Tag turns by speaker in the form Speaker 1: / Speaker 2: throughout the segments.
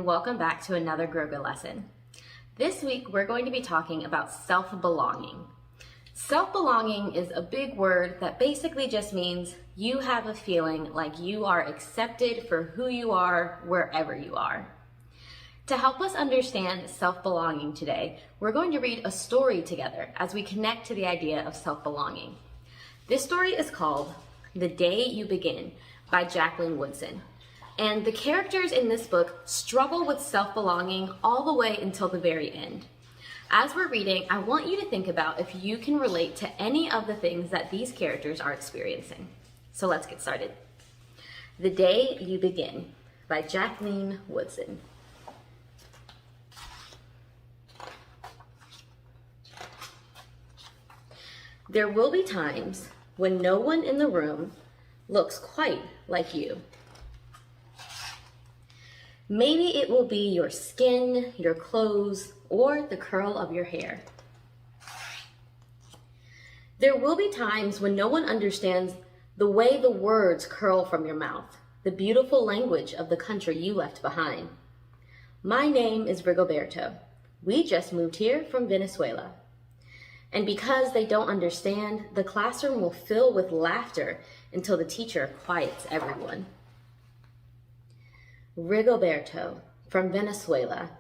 Speaker 1: and welcome back to another Growga lesson. This week we're going to be talking about self-belonging. Self-belonging is a big word that basically just means you have a feeling like you are accepted for who you are wherever you are. To help us understand self-belonging today, we're going to read a story together as we connect to the idea of self-belonging. This story is called The Day You Begin by Jacqueline Woodson. And the characters in this book struggle with self-belonging all the way until the very end. As we're reading, I want you to think about if you can relate to any of the things that these characters are experiencing. So let's get started. The Day You Begin by Jacqueline Woodson. There will be times when no one in the room looks quite like you. Maybe it will be your skin, your clothes, or the curl of your hair. There will be times when no one understands the way the words curl from your mouth, the beautiful language of the country you left behind. My name is Rigoberto. We just moved here from Venezuela. And because they don't understand, the classroom will fill with laughter until the teacher quiets everyone. Rigoberto, from Venezuela.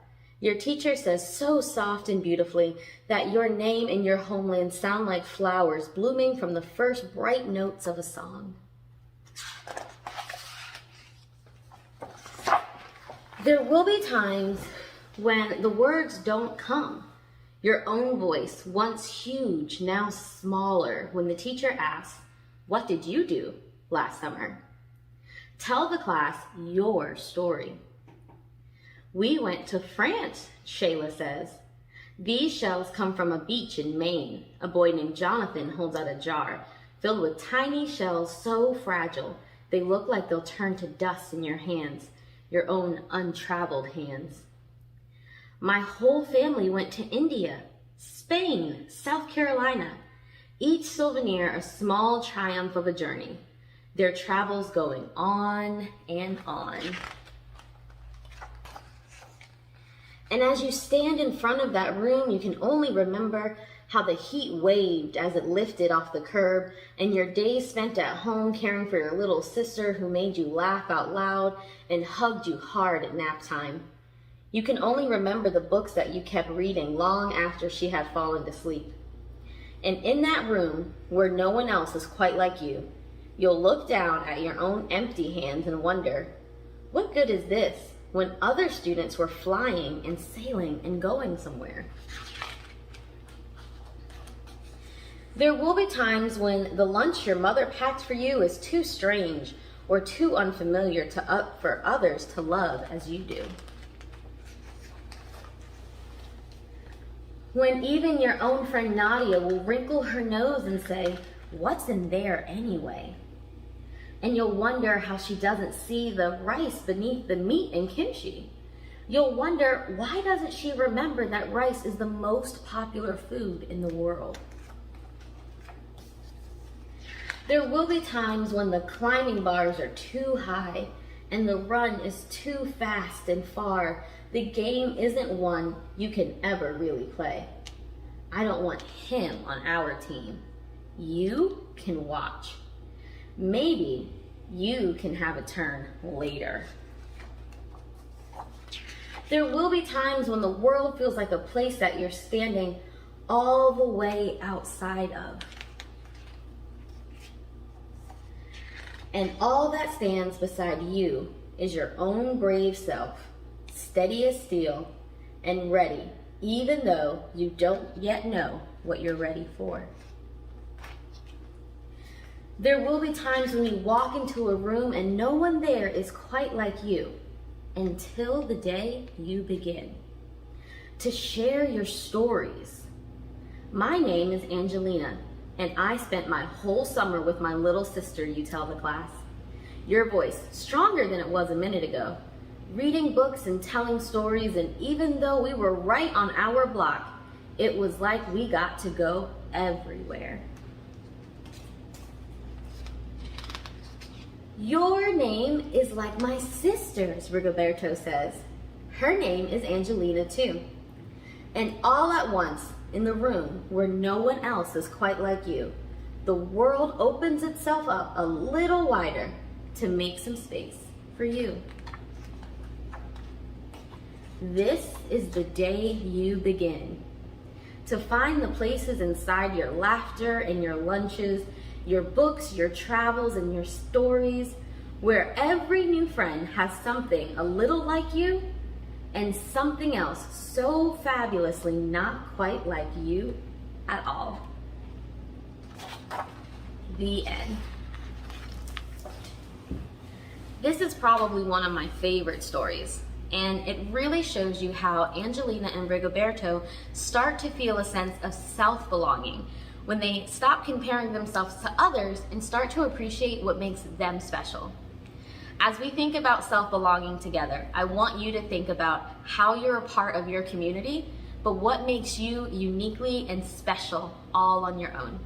Speaker 1: Your teacher says so soft and beautifully that your name and your homeland sound like flowers blooming from the first bright notes of a song. There will be times when the words don't come. Your own voice, once huge, now smaller, when the teacher asks, "What did you do last summer?" Tell the class your story. We went to France, Shayla says. These shells come from a beach in Maine. A boy named Jonathan holds out a jar filled with tiny shells so fragile they look like they'll turn to dust in your hands, your own untraveled hands. My whole family went to India, Spain, South Carolina. Each souvenir a small triumph of a journey. Their travels going on and on. And as you stand in front of that room, you can only remember how the heat waved as it lifted off the curb, and your days spent at home caring for your little sister who made you laugh out loud and hugged you hard at nap time. You can only remember the books that you kept reading long after she had fallen to sleep. And in that room, where no one else is quite like you, you'll look down at your own empty hands and wonder, what good is this when other students were flying and sailing and going somewhere? There will be times when the lunch your mother packed for you is too strange or too unfamiliar for others to love as you do. When even your own friend Nadia will wrinkle her nose and say, "What's in there anyway?" And you'll wonder how she doesn't see the rice beneath the meat in kimchi. You'll wonder, why doesn't she remember that rice is the most popular food in the world? There will be times when the climbing bars are too high and the run is too fast and far. The game isn't one you can ever really play. I don't want him on our team. You can watch. Maybe you can have a turn later. There will be times when the world feels like a place that you're standing all the way outside of. And all that stands beside you is your own brave self, steady as steel and ready, even though you don't yet know what you're ready for. There will be times when you walk into a room and no one there is quite like you until the day you begin to share your stories. My name is Angelina, and I spent my whole summer with my little sister, you tell the class. Your voice, stronger than it was a minute ago, reading books and telling stories, and even though we were right on our block, it was like we got to go everywhere. Your name is like my sister's, Rigoberto says. Her name is Angelina too. And all at once, in the room where no one else is quite like you, the world opens itself up a little wider to make some space for you. This is the day you begin to find the places inside your laughter and your lunches, your books, your travels, and your stories, where every new friend has something a little like you and something else so fabulously not quite like you at all. The end. This is probably one of my favorite stories, and it really shows you how Angelina and Rigoberto start to feel a sense of self-belonging when they stop comparing themselves to others and start to appreciate what makes them special. As we think about self-belonging together, I want you to think about how you're a part of your community, but what makes you uniquely and special all on your own.